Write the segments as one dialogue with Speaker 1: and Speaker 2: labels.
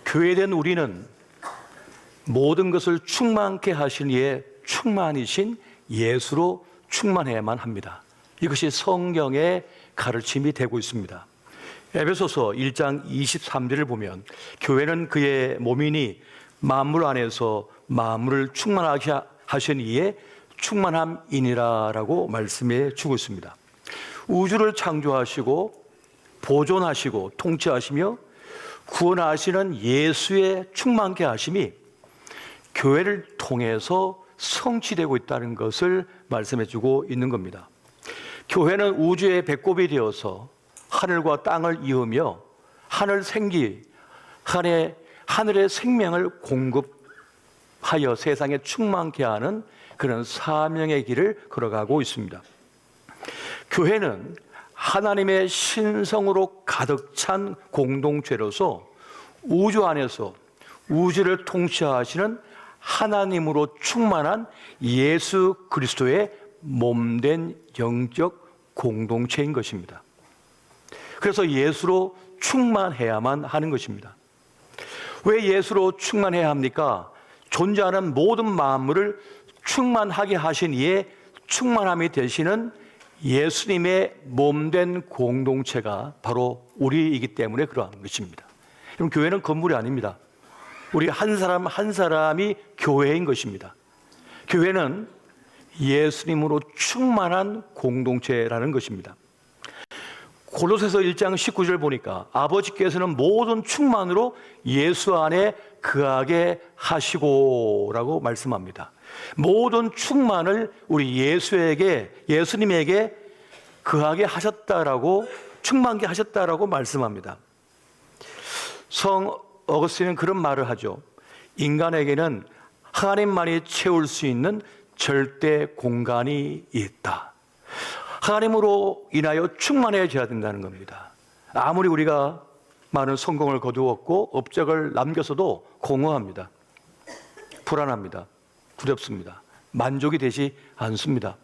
Speaker 1: 교회된 우리는 모든 것을 충만케 하신 이의 충만이신 예수로 충만해야만 합니다. 이것이 성경의 가르침이 되고 있습니다. 에베소서 1장 23절을 보면 교회는 그의 몸이니 만물 안에서 만물을 충만하게 하신 이의 충만함이니라 라고 말씀해 주고 있습니다. 우주를 창조하시고 보존하시고 통치하시며 구원하시는 예수의 충만케 하심이 교회를 통해서 성취되고 있다는 것을 말씀해 주고 있는 겁니다. 교회는 우주의 배꼽이 되어서 하늘과 땅을 이으며 하늘의 생명을 공급하여 세상에 충만케 하는 그런 사명의 길을 걸어가고 있습니다. 교회는 하나님의 신성으로 가득 찬 공동체로서 우주 안에서 우주를 통치하시는 하나님으로 충만한 예수 그리스도의 몸된 영적 공동체인 것입니다. 그래서 예수로 충만해야만 하는 것입니다. 왜 예수로 충만해야 합니까? 존재하는 모든 만물을 충만하게 하신 이의 충만함이 되시는 예수님의 몸된 공동체가 바로 우리이기 때문에 그러한 것입니다. 그럼 교회는 건물이 아닙니다. 우리 한 사람 한 사람이 교회인 것입니다. 교회는 예수님으로 충만한 공동체라는 것입니다. 골로새서 1장 19절 보니까 아버지께서는 모든 충만으로 예수 안에 거하게 하시고 라고 말씀합니다. 모든 충만을 우리 예수님에게 거하게 하셨다라고, 충만케 하셨다라고 말씀합니다. 성 어거스틴은 그런 말을 하죠. 인간에게는 하나님만이 채울 수 있는 절대 공간이 있다. 하나님으로 인하여 충만해져야 된다는 겁니다. 아무리 우리가 많은 성공을 거두었고 업적을 남겼어도 공허합니다. 불안합니다. 두렵습니다. 만족이 되지 않습니다.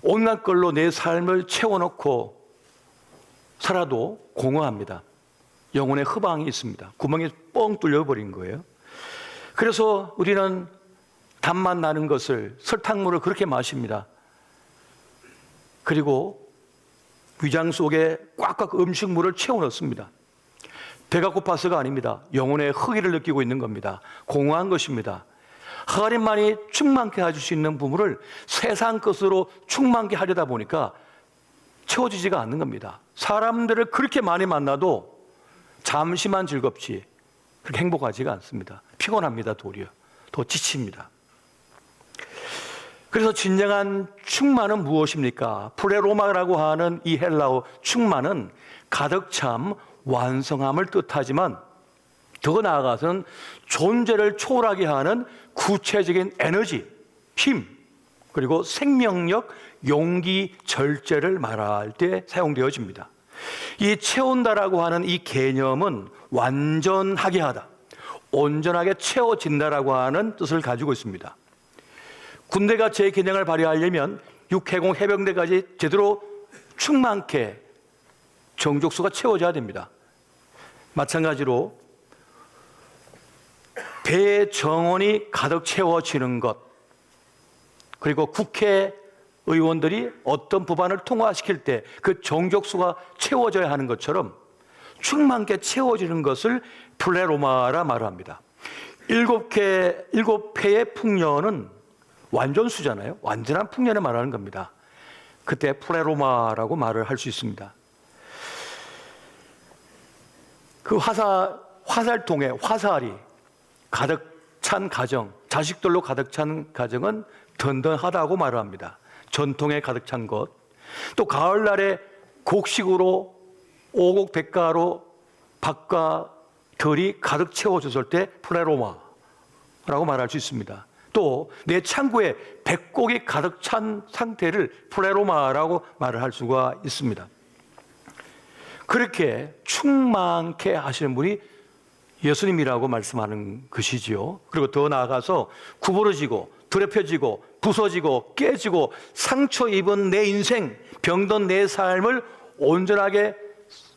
Speaker 1: 온갖 걸로 내 삶을 채워놓고 살아도 공허합니다. 영혼의 허방이 있습니다. 구멍이 뻥 뚫려버린 거예요. 그래서 우리는 단맛 나는 것을, 설탕물을 그렇게 마십니다. 그리고 위장 속에 꽉꽉 음식물을 채워넣습니다. 배가 고파서가 아닙니다. 영혼의 허기를 느끼고 있는 겁니다. 공허한 것입니다. 하나님만이 충만케 해줄 수 있는 부분을 세상 것으로 충만케 하려다 보니까 채워지지가 않는 겁니다. 사람들을 그렇게 많이 만나도 잠시만 즐겁지 그렇게 행복하지가 않습니다. 피곤합니다. 도리어 더 지칩니다. 그래서 진정한 충만은 무엇입니까? 플레로마라고 하는 이 헬라어 충만은 가득 참 완성함을 뜻하지만 더 나아가서는 존재를 초월하게 하는 구체적인 에너지, 힘, 그리고 생명력, 용기, 절제를 말할 때 사용되어집니다. 이 채운다라고 하는 이 개념은 완전하게 하다, 온전하게 채워진다라고 하는 뜻을 가지고 있습니다. 군대가 제 기능을 발휘하려면 육해공 해병대까지 제대로 충만케 정족수가 채워져야 됩니다. 마찬가지로 배의 정원이 가득 채워지는 것, 그리고 국회의원들이 어떤 법안을 통과시킬 때 그 정족수가 채워져야 하는 것처럼 충만케 채워지는 것을 플레로마라 말합니다. 7회의 풍년은 완전수잖아요. 완전한 풍년을 말하는 겁니다. 그때 플레로마라고 말을 할 수 있습니다. 그 화살통에 화살이 가득 찬 가정, 자식들로 가득 찬 가정은 든든하다고 말을 합니다. 전통에 가득 찬 것. 또 가을날에 곡식으로 오곡백가로 밭과 들이 가득 채워졌을 때 플레로마라고 말할 수 있습니다. 또 내 창고에 백곡이 가득 찬 상태를 플레로마라고 말을 할 수가 있습니다. 그렇게 충만케 하시는 분이 예수님이라고 말씀하는 것이지요. 그리고 더 나아가서 구부러지고 더럽혀지고 부서지고 깨지고 상처 입은 내 인생, 병든 내 삶을 온전하게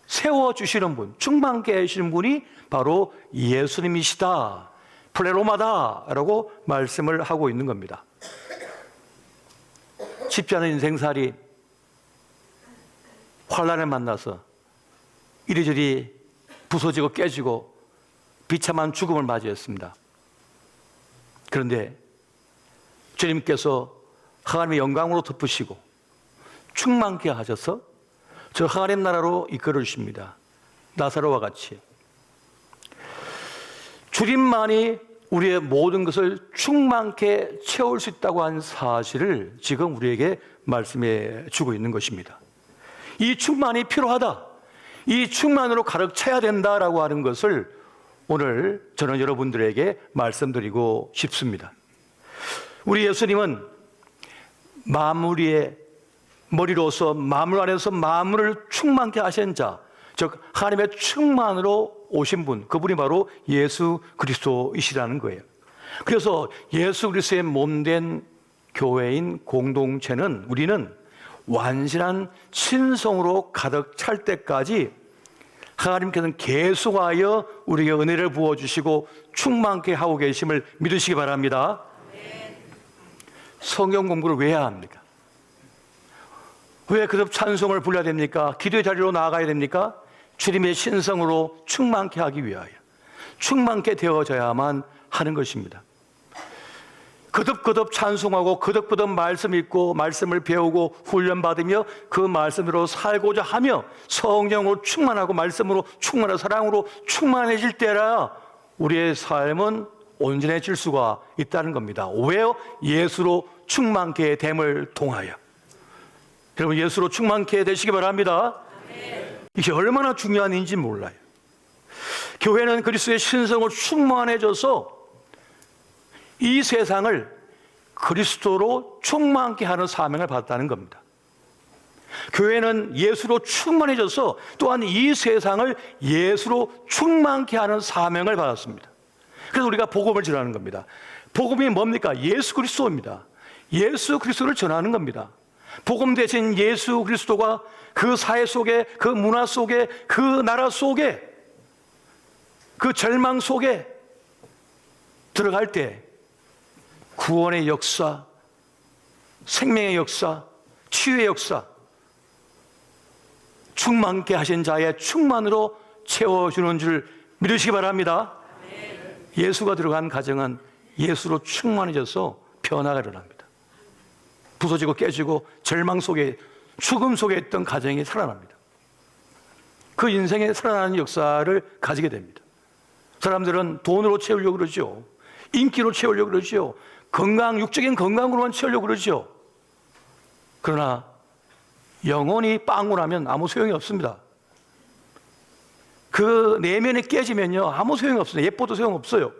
Speaker 1: 세워주시는 분, 충만케 하시는 분이 바로 예수님이시다, 플레로마다라고 말씀을 하고 있는 겁니다. 쉽지 않은 인생살이, 환난을 만나서 이리저리 부서지고 깨지고 비참한 죽음을 맞이했습니다. 그런데 주님께서 하나님의 영광으로 덮으시고 충만케 하셔서 저 하나님 나라로 이끌어 주십니다. 나사로와 같이. 주님만이 우리의 모든 것을 충만케 채울 수 있다고 한 사실을 지금 우리에게 말씀해 주고 있는 것입니다. 이 충만이 필요하다, 이 충만으로 가득 차야 된다라고 하는 것을 오늘 저는 여러분들에게 말씀드리고 싶습니다. 우리 예수님은 만물 머리로서 만물 안에서 만물을 충만케 하신 자, 즉 하나님의 충만으로 오신 분, 그분이 바로 예수 그리스도이시라는 거예요. 그래서 예수 그리스도의 몸된 교회인 공동체는, 우리는 완전한 신성으로 가득 찰 때까지 하나님께서는 계속하여 우리에게 은혜를 부어주시고 충만케 하고 계심을 믿으시기 바랍니다. 성경 공부를 왜 해야 합니까? 왜 그듭 찬송을 불러야 됩니까? 기도의 자리로 나아가야 됩니까? 주님의 신성으로 충만케 하기 위하여, 충만케 되어져야만 하는 것입니다. 거듭거듭 찬송하고 거듭거듭 말씀 읽고 말씀을 배우고 훈련받으며 그 말씀으로 살고자 하며 성령으로 충만하고 말씀으로 충만하고 사랑으로 충만해질 때라 우리의 삶은 온전해질 수가 있다는 겁니다. 왜요? 예수로 충만케 됨을 통하여. 여러분, 예수로 충만케 되시기 바랍니다. 이게 얼마나 중요한 일인지 몰라요. 교회는 그리스도의 신성을 충만해져서 이 세상을 그리스도로 충만케 하는 사명을 받았다는 겁니다. 교회는 예수로 충만해져서 또한 이 세상을 예수로 충만케 하는 사명을 받았습니다. 그래서 우리가 복음을 전하는 겁니다. 복음이 뭡니까? 예수 그리스도입니다. 예수 그리스도를 전하는 겁니다. 복음 대신 예수 그리스도가 그 사회 속에, 그 문화 속에, 그 나라 속에, 그 절망 속에 들어갈 때 구원의 역사, 생명의 역사, 치유의 역사, 충만케 하신 자의 충만으로 채워주는 줄 믿으시기 바랍니다. 예수가 들어간 가정은 예수로 충만해져서 변화가 일어납니다. 부서지고 깨지고 절망 속에, 죽음 속에 있던 가정이 살아납니다. 그 인생에 살아나는 역사를 가지게 됩니다. 사람들은 돈으로 채우려고 그러죠. 인기로 채우려고 그러죠. 육적인 건강으로만 채우려고 그러죠. 그러나 영혼이 빵울하면 아무 소용이 없습니다. 그 내면이 깨지면요, 아무 소용이 없습니다. 예뻐도 소용없어요.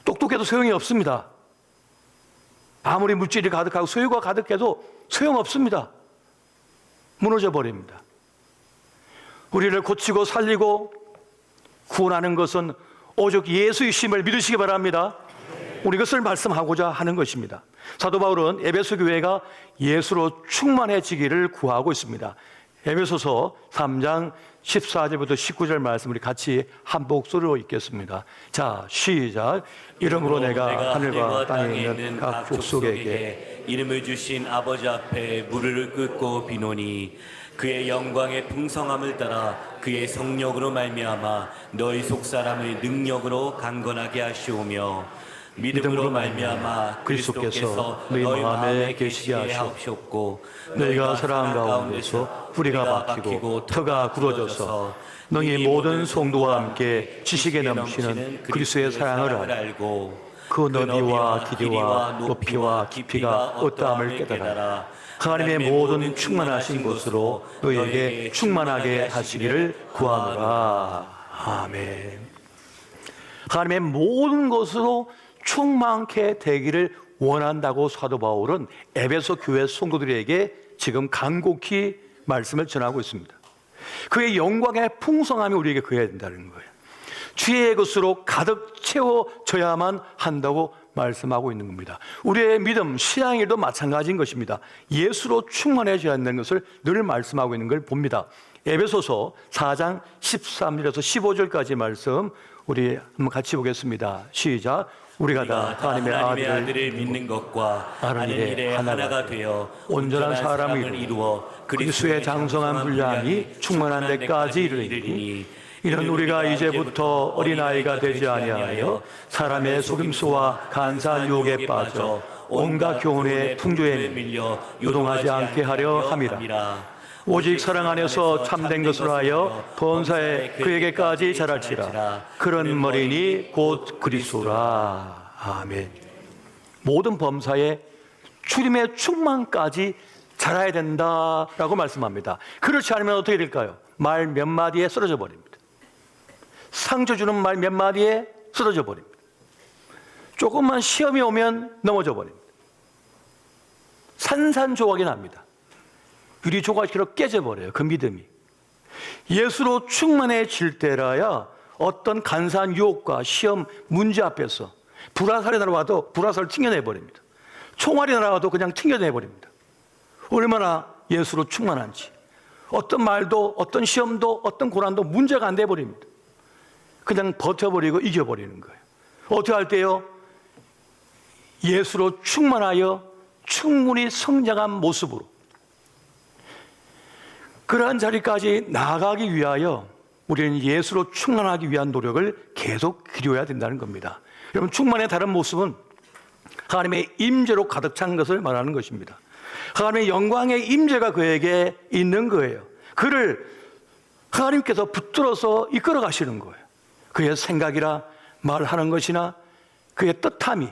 Speaker 1: 똑똑해도 소용이 없습니다. 아무리 물질이 가득하고 소유가 가득해도 소용없습니다. 무너져 버립니다. 우리를 고치고 살리고 구원하는 것은 오직 예수이심을 믿으시기 바랍니다. 우리 그것을 말씀하고자 하는 것입니다. 사도 바울은 에베소 교회가 예수로 충만해지기를 구하고 있습니다. 에베소서 3장 14절부터 19절 말씀 우리 같이 한 목소리로 읽겠습니다. 자, 시작. 이러므로 내가 하늘과 땅에 있는 각 족속에게
Speaker 2: 이름을 주신 아버지 앞에 무릎을 꿇고 비노니 그의 영광의 풍성함을 따라 그의 성령으로 말미암아 너희 속사람을 능력으로 강건하게 하시오며 믿음으로 말미암아 그리스도께서 너희 마음에 계시게 하시옵고
Speaker 1: 너희가 사랑 가운데서 뿌리가 박히고 터가 굳어져서 너희 모든 성도와 함께 지식에 넘치는 그리스도의 사랑을 알고 그 너비와 길이와 높이와 깊이가 어떠함을 깨달아 하나님의 모든 충만하신 것으로 너희에게 충만하게 하시기를 구하노라. 아멘. 하나님의 모든 것으로 충만케 되기를 원한다고 사도 바울은 에베소 교회 성도들에게 지금 간곡히 말씀을 전하고 있습니다. 그의 영광의 풍성함이 우리에게 그해야 된다는 거예요. 주의 것으로 가득 채워져야만 한다고 말씀하고 있는 겁니다. 우리의 믿음, 신앙일도 마찬가지인 것입니다. 예수로 충만해져야 한다는 것을 늘 말씀하고 있는 걸 봅니다. 에베소서 4장 13절에서 15절까지 말씀 우리 한번 같이 보겠습니다. 시작. 우리가 다 하나님의 아들을
Speaker 2: 믿는 것과
Speaker 1: 하는
Speaker 2: 하는
Speaker 1: 일에
Speaker 2: 일에 하나가 되어
Speaker 1: 온전한 사람을
Speaker 2: 이루어
Speaker 1: 그리스도의 장성한 분량이 충만한 데까지 이르리니 이는 우리가 이제부터 어린아이가 되지 아니하여 사람의 속임수와 간사한 유혹에 빠져 온갖 교훈의 풍조에 밀려 요동하지 않게 하려 함이라. 오직 사랑 안에서 참된 것으로 하여 본사에 그에게까지 자랄지라. 그런 머리니 곧 그리스도라. 아멘. 모든 범사에 주님의 충만까지 자라야 된다라고 말씀합니다. 그렇지 않으면 어떻게 될까요? 말 몇 마디에 쓰러져 버립니다. 상처 주는 말 몇 마디에 쓰러져 버립니다. 조금만 시험이 오면 넘어져 버립니다. 산산조각이 납니다. 유리 조각처럼 깨져버려요. 그 믿음이. 예수로 충만해질 때라야 어떤 간사한 유혹과 시험, 문제 앞에서 불화살이 날아와도 불화살을 튕겨내버립니다. 총알이 날아와도 그냥 튕겨내버립니다. 얼마나 예수로 충만한지. 어떤 말도, 어떤 시험도, 어떤 고난도 문제가 안 돼버립니다. 그냥 버텨버리고 이겨버리는 거예요. 어떻게 할 때요? 예수로 충만하여 충분히 성장한 모습으로 그러한 자리까지 나아가기 위하여 우리는 예수로 충만하기 위한 노력을 계속 기울여야 된다는 겁니다. 여러분, 충만의 다른 모습은 하나님의 임재로 가득 찬 것을 말하는 것입니다. 하나님의 영광의 임재가 그에게 있는 거예요. 그를 하나님께서 붙들어서 이끌어 가시는 거예요. 그의 생각이나 말하는 것이나 그의 뜻함이,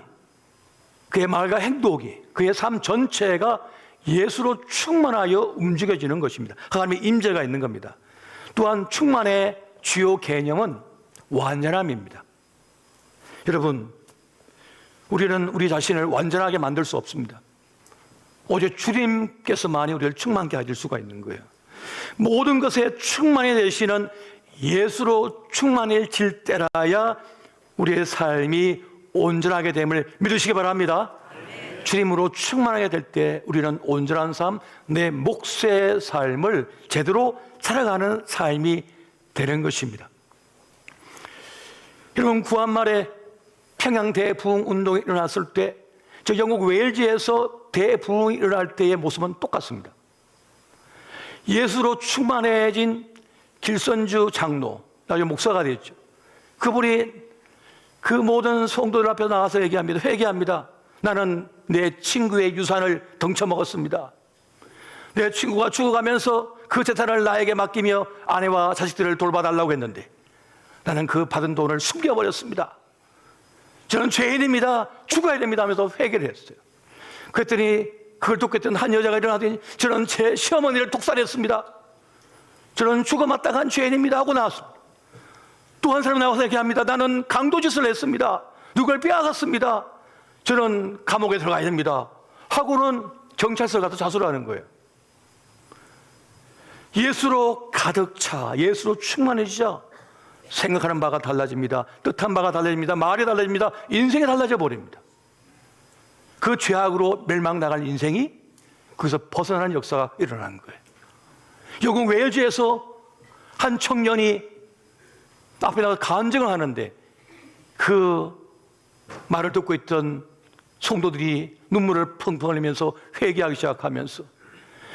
Speaker 1: 그의 말과 행동이, 그의 삶 전체가 예수로 충만하여 움직여지는 것입니다. 하나님의 임재가 있는 겁니다. 또한 충만의 주요 개념은 완전함입니다. 여러분, 우리는 우리 자신을 완전하게 만들 수 없습니다. 오직 주님께서만이 우리를 충만케 하실 수가 있는 거예요. 모든 것에 충만히 되시는 예수로 충만해질 때라야 우리의 삶이 온전하게 됨을 믿으시기 바랍니다. 주님으로 충만하게 될 때 우리는 온전한 삶, 내 몫의 삶을 제대로 살아가는 삶이 되는 것입니다. 여러분, 구한말에 평양 대부흥 운동이 일어났을 때, 저 영국 웨일즈에서 대부흥이 일어날 때의 모습은 똑같습니다. 예수로 충만해진 길선주 장로, 나중에 목사가 됐죠. 그분이 그 모든 성도들 앞에 나가서 얘기합니다. 회개합니다. 나는 내 친구의 유산을 덩쳐먹었습니다. 내 친구가 죽어가면서 그 재산을 나에게 맡기며 아내와 자식들을 돌봐달라고 했는데 나는 그 받은 돈을 숨겨버렸습니다. 저는 죄인입니다. 죽어야 됩니다 하면서 회개를 했어요. 그랬더니 그걸 돕고 있던 한 여자가 일어나더니 저는 제 시어머니를 독살했습니다. 저는 죽어 마땅한 죄인입니다 하고 나왔습니다. 또 한 사람이 나와서 얘기합니다. 나는 강도짓을 했습니다. 누굴 빼앗았습니다. 저는 감옥에 들어가야 됩니다 하고는 경찰서 가서 자수를 하는 거예요. 예수로 가득 차, 예수로 충만해지자 생각하는 바가 달라집니다. 뜻한 바가 달라집니다. 말이 달라집니다. 인생이 달라져 버립니다. 그 죄악으로 멸망당할 인생이 거기서 벗어나는 역사가 일어나는 거예요. 영국 웨일즈에서 한 청년이 앞에 나가서 간증을 하는데 그 말을 듣고 있던 성도들이 눈물을 펑펑 흘리면서 회개하기 시작하면서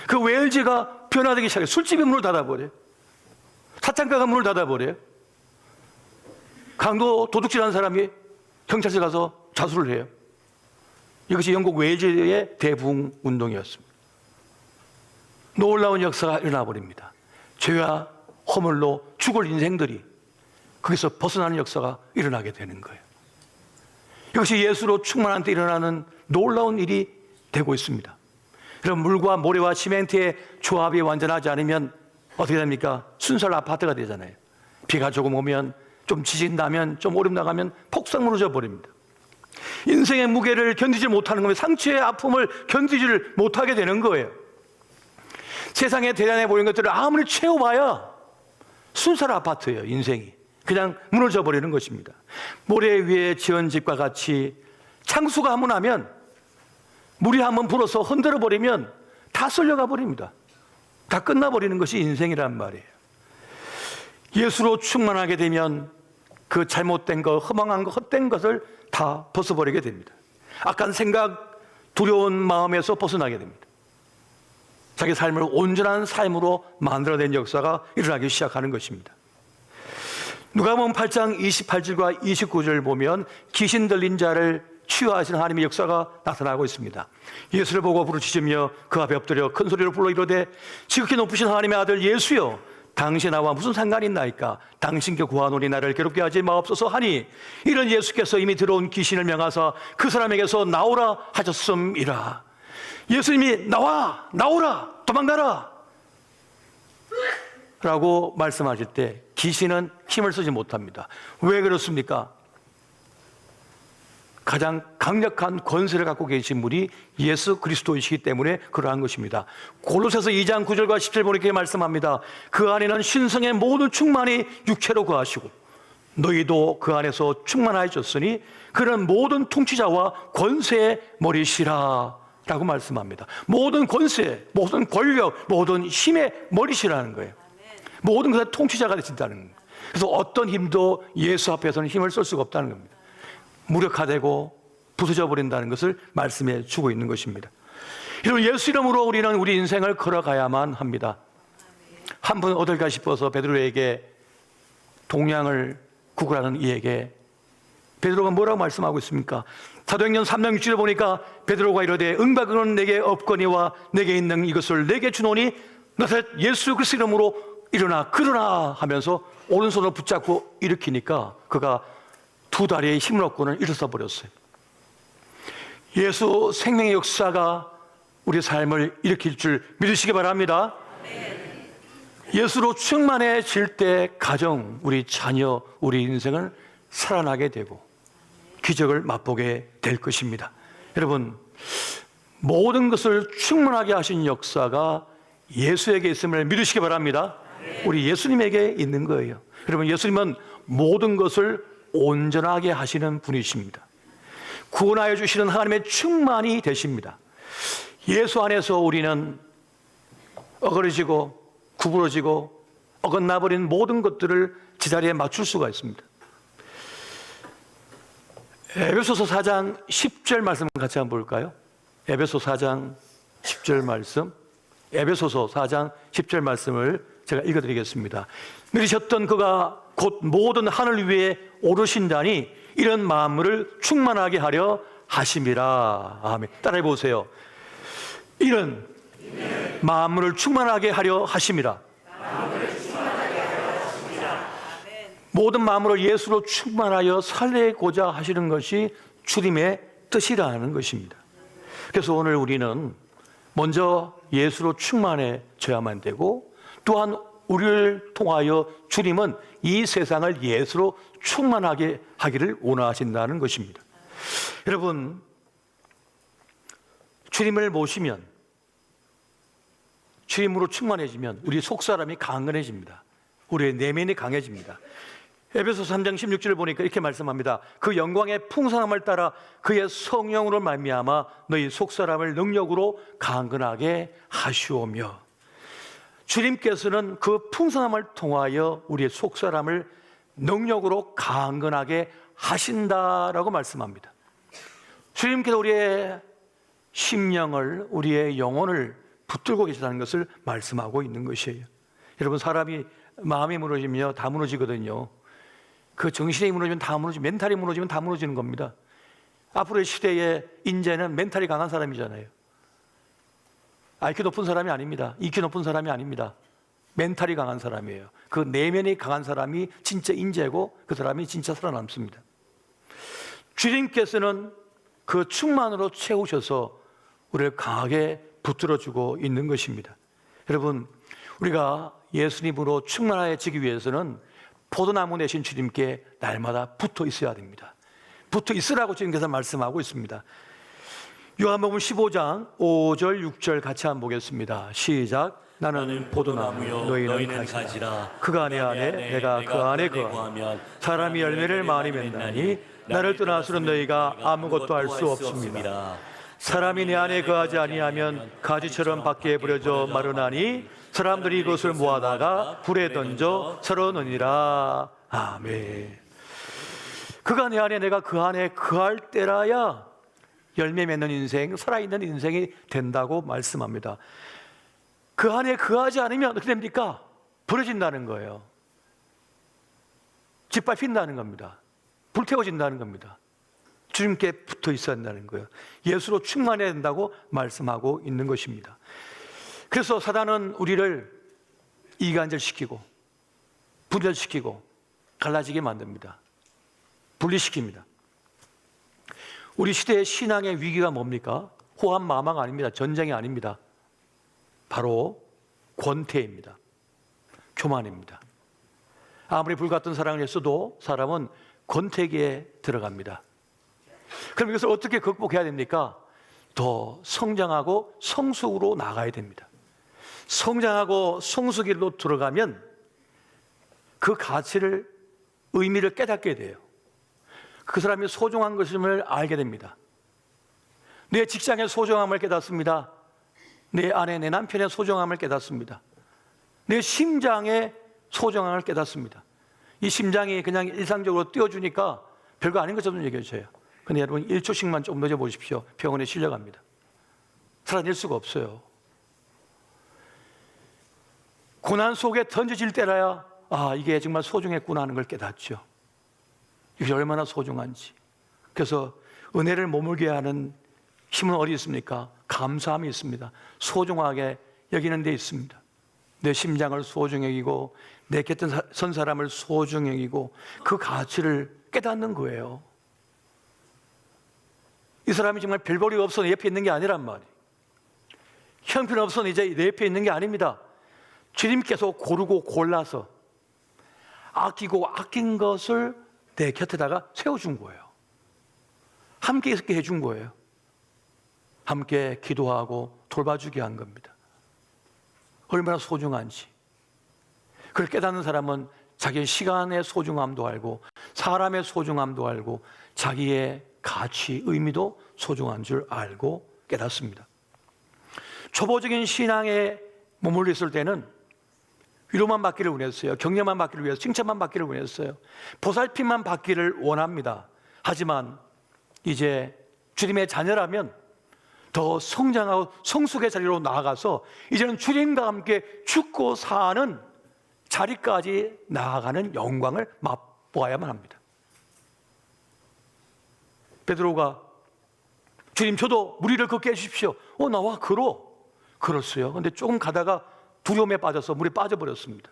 Speaker 1: 그 웨일즈가 변화되기 시작해요. 술집이 문을 닫아버려요. 사창가가 문을 닫아버려요. 강도 도둑질하는 사람이 경찰서에 가서 자수를 해요. 이것이 영국 웨일즈의 대부흥 운동이었습니다. 놀라운 역사가 일어나 버립니다. 죄와 허물로 죽을 인생들이 거기서 벗어나는 역사가 일어나게 되는 거예요. 이것이 예수로 충만한 때 일어나는 놀라운 일이 되고 있습니다. 그럼 물과 모래와 시멘트의 조합이 완전하지 않으면 어떻게 됩니까? 순살 아파트가 되잖아요. 비가 조금 오면, 좀 지진 나면, 좀 오름 나가면 폭삭 무너져 버립니다. 인생의 무게를 견디지 못하는 거예요. 상처의 아픔을 견디지를 못하게 되는 거예요. 세상에 대단해 보이는 것들을 아무리 채워봐야 순살 아파트예요. 인생이 그냥 무너져 버리는 것입니다. 모래 위에 지은 집과 같이 창수가 한번 하면, 물이 한번 불어서 흔들어 버리면 다 쏠려가 버립니다. 다 끝나버리는 것이 인생이란 말이에요. 예수로 충만하게 되면 그 잘못된 것, 허망한 것, 헛된 것을 다 벗어버리게 됩니다. 악한 생각, 두려운 마음에서 벗어나게 됩니다. 자기 삶을 온전한 삶으로 만들어낸 역사가 일어나기 시작하는 것입니다. 누가복음 8장 28절과 29절 보면 귀신 들린 자를 치유하시는 하나님의 역사가 나타나고 있습니다. 예수를 보고 부르짖으며 그 앞에 엎드려 큰 소리로 불러 이르되 지극히 높으신 하나님의 아들 예수여, 당신 나와 무슨 상관이 있나이까? 당신께 구하노니 나를 괴롭게 하지 마옵소서 하니, 이런 예수께서 이미 들어온 귀신을 명하사 그 사람에게서 나오라 하셨음이라. 예수님이 나오라, 도망가라 라고 말씀하실 때 귀신은 힘을 쓰지 못합니다. 왜 그렇습니까? 가장 강력한 권세를 갖고 계신 분이 예수 그리스도이시기 때문에 그러한 것입니다. 골로새서 2장 9절과 10절 보니까 말씀합니다. 그 안에는 신성의 모든 충만이 육체로 거하시고 너희도 그 안에서 충만하셨으니 그는 모든 통치자와 권세의 머리시라 라고 말씀합니다. 모든 권세, 모든 권력, 모든 힘의 머리시라는 거예요. 모든 것의 통치자가 되신다는 거예요. 그래서 어떤 힘도 예수 앞에서는 힘을 쓸 수가 없다는 겁니다. 무력화되고 부서져 버린다는 것을 말씀해 주고 있는 것입니다. 여러분, 예수 이름으로 우리는 우리 인생을 걸어가야만 합니다. 한 분 어떨까 싶어서 베드로에게 동양을 구걸하는 이에게 베드로가 뭐라고 말씀하고 있습니까? 사도행전 3장 6절에 보니까 베드로가 이르되 응박은 내게 없거니와 내게 있는 이것을 내게 주노니 나사렛 예수 그리스도 이름으로 일어나 걸으라 하면서 오른손을 붙잡고 일으키니까 그가 두 다리에 힘을 얻고는 일어서 버렸어요. 예수 생명의 역사가 우리 삶을 일으킬 줄 믿으시기 바랍니다. 예수로 충만해질 때 가정, 우리 자녀, 우리 인생은 살아나게 되고 기적을 맛보게 될 것입니다. 여러분, 모든 것을 충만하게 하신 역사가 예수에게 있음을 믿으시기 바랍니다. 우리 예수님에게 있는 거예요. 여러분, 예수님은 모든 것을 온전하게 하시는 분이십니다. 구원하여 주시는 하나님의 충만이 되십니다. 예수 안에서 우리는 어그러지고 구부러지고 어긋나버린 모든 것들을 제자리에 맞출 수가 있습니다. 에베소서 4장 10절 말씀 같이 한번 볼까요? 에베소 4장 10절 말씀, 에베소서 4장 10절 말씀을 제가 읽어드리겠습니다. 내리셨던 그가 곧 모든 하늘 위에 오르신다니 이런 만물을 충만하게 하려 하심이라. 아멘. 따라해 보세요. 이런 만물을 충만하게 하려 하심이라. 모든 만물을 예수로 충만하여 살리고자 하시는 것이 주님의 뜻이라는 것입니다. 그래서 오늘 우리는 먼저 예수로 충만해져야만 되고, 또한 우리를 통하여 주님은 이 세상을 예수로 충만하게 하기를 원하신다는 것입니다. 여러분, 주님을 모시면, 주님으로 충만해지면 우리 속사람이 강건해집니다. 우리의 내면이 강해집니다. 에베소 3장 16절을 보니까 이렇게 말씀합니다. 그 영광의 풍성함을 따라 그의 성령으로 말미암아 너희 속사람을 능력으로 강건하게 하시오며, 주님께서는 그 풍성함을 통하여 우리의 속사람을 능력으로 강건하게 하신다라고 말씀합니다. 주님께서 우리의 심령을, 우리의 영혼을 붙들고 계시다는 것을 말씀하고 있는 것이에요. 여러분, 사람이 마음이 무너지면 다 무너지거든요. 그 정신이 무너지면 다 무너지고, 멘탈이 무너지면 다 무너지는 겁니다. 앞으로의 시대의 인재는 멘탈이 강한 사람이잖아요. IQ 높은 사람이 아닙니다. EQ 높은 사람이 아닙니다. 멘탈이 강한 사람이에요. 그 내면이 강한 사람이 진짜 인재고 그 사람이 진짜 살아남습니다. 주님께서는 그 충만으로 채우셔서 우리를 강하게 붙들어주고 있는 것입니다. 여러분, 우리가 예수님으로 충만해지기 위해서는 포도나무 되신 주님께 날마다 붙어 있어야 됩니다. 붙어 있으라고 주님께서 말씀하고 있습니다. 요한복음 15장 5절 6절 같이 한번 보겠습니다. 시작. 나는 포도나무요 너희는 가지라. 그가 내 안에 내가 그 안에 거하면 사람이 열매를 많이 맺나니 나를 떠나서는 너희가 아무것도 할 수 없습니다. 사람이 내 안에 거하지 아니하면 가지처럼 밖에 버려져 마르나니 사람들이 이것을 모아다가 불에 던져 서러느니라. 아멘. 그가 내 안에 내가 그 안에 거할 때라야 열매 맺는 인생, 살아있는 인생이 된다고 말씀합니다. 그 안에 거하지 않으면 어떻게 됩니까? 버려진다는 거예요. 짓밟힌다는 겁니다. 불태워진다는 겁니다. 주님께 붙어 있어야 한다는 거예요. 예수로 충만해야 된다고 말씀하고 있는 것입니다. 그래서 사단은 우리를 이간질시키고 분열시키고 갈라지게 만듭니다. 분리시킵니다. 우리 시대의 신앙의 위기가 뭡니까? 호환마망 아닙니다. 전쟁이 아닙니다. 바로 권태입니다. 교만입니다. 아무리 불같은 사랑을 했어도 사람은 권태기에 들어갑니다. 그럼 이것을 어떻게 극복해야 됩니까? 더 성장하고 성숙으로 나가야 됩니다. 성장하고 성숙으로 들어가면 그 가치를, 의미를 깨닫게 돼요. 그 사람이 소중한 것임을 알게 됩니다. 내 직장의 소중함을 깨닫습니다. 내 아내, 내 남편의 소중함을 깨닫습니다. 내 심장의 소중함을 깨닫습니다. 이 심장이 그냥 일상적으로 뛰어주니까 별거 아닌 것처럼 얘기해줘요. 근데 여러분 1초씩만 좀 늦어 보십시오. 병원에 실려갑니다. 살아낼 수가 없어요. 고난 속에 던져질 때라야 이게 정말 소중했구나 하는 걸 깨닫죠. 이게 얼마나 소중한지. 그래서 은혜를 머물게 하는 힘은 어디 있습니까? 감사함이 있습니다. 소중하게 여기는 데 있습니다. 내 심장을 소중히 여기고 내 곁에 선 사람을 소중히 여기고 그 가치를 깨닫는 거예요. 이 사람이 정말 별볼이 없어 내 옆에 있는 게 아니란 말이에요. 형편없어 이제 내 옆에 있는 게 아닙니다. 주님께서 고르고 골라서 아끼고 아낀 것을 내 곁에다가 세워준 거예요. 함께 있게 해준 거예요. 함께 기도하고 돌봐주게 한 겁니다. 얼마나 소중한지. 그걸 깨닫는 사람은 자기의 시간의 소중함도 알고 사람의 소중함도 알고 자기의 가치, 의미도 소중한 줄 알고 깨닫습니다. 초보적인 신앙에 머물러 있을 때는 위로만 받기를 원했어요. 격려만 받기를 위해서, 칭찬만 받기를 원했어요. 보살핌만 받기를 원합니다. 하지만 이제 주님의 자녀라면 더 성장하고 성숙의 자리로 나아가서 이제는 주님과 함께 죽고 사는 자리까지 나아가는 영광을 맛보아야만 합니다. 베드로가 주님 저도 무리를 걷게 해주십시오. 나와 걸었어요. 근데 조금 가다가 두려움에 빠져서 물에 빠져버렸습니다.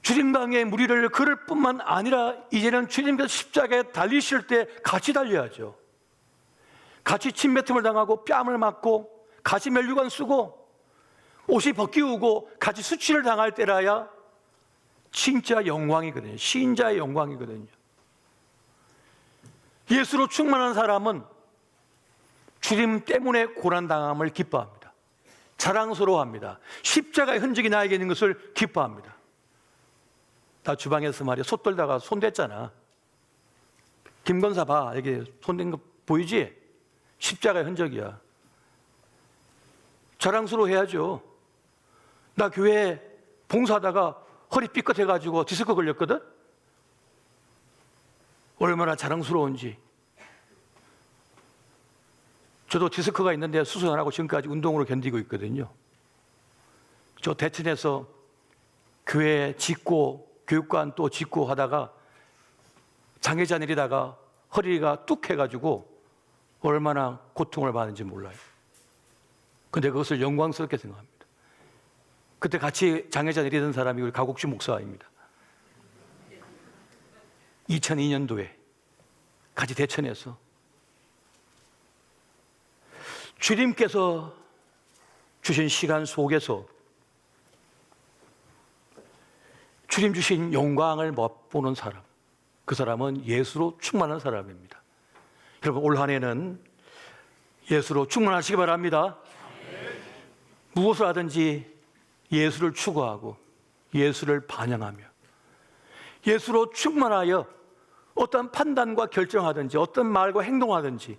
Speaker 1: 주님과 함께 무리를 걸을 뿐만 아니라 이제는 주님께서 십자가에 달리실 때 같이 달려야죠. 같이 침뱉음을 당하고 뺨을 맞고 같이 멸류관 쓰고 옷이 벗기우고 같이 수치를 당할 때라야 진짜 영광이거든요. 신자의 영광이거든요. 예수로 충만한 사람은 주님 때문에 고난당함을 기뻐합니다. 자랑스러워합니다. 십자가의 흔적이 나에게 있는 것을 기뻐합니다. 나 주방에서 말이야 소 떨다가 손댔잖아. 김건사 봐. 여기 손댄 거 보이지? 십자가의 흔적이야. 자랑스러워해야죠. 나 교회 봉사하다가 허리 삐끗해가지고 디스크 걸렸거든? 얼마나 자랑스러운지. 저도 디스크가 있는데 수술 안 하고 지금까지 운동으로 견디고 있거든요. 저 대천에서 교회 짓고 교육관 또 짓고 하다가 장애자 내리다가 허리가 뚝 해가지고 얼마나 고통을 받는지 몰라요. 근데 그것을 영광스럽게 생각합니다. 그때 같이 장애자 내리던 사람이 우리 가국주 목사입니다. 2002년도에 같이 대천에서 주님께서 주신 시간 속에서 주님 주신 영광을 맛보는 사람, 그 사람은 예수로 충만한 사람입니다. 여러분 올 한 해는 예수로 충만하시기 바랍니다. 무엇을 하든지 예수를 추구하고 예수를 반영하며 예수로 충만하여 어떤 판단과 결정하든지 어떤 말과 행동하든지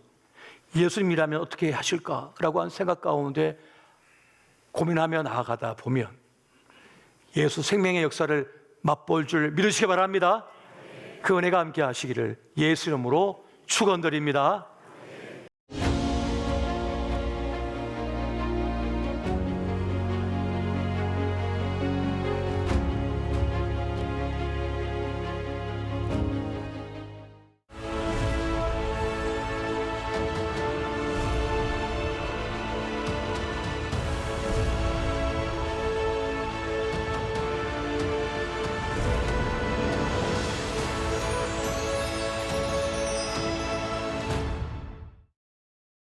Speaker 1: 예수님이라면 어떻게 하실까라고 하는 생각 가운데 고민하며 나아가다 보면 예수 생명의 역사를 맛볼 줄 믿으시기 바랍니다. 그 은혜가 함께 하시기를 예수 이름으로 축원드립니다.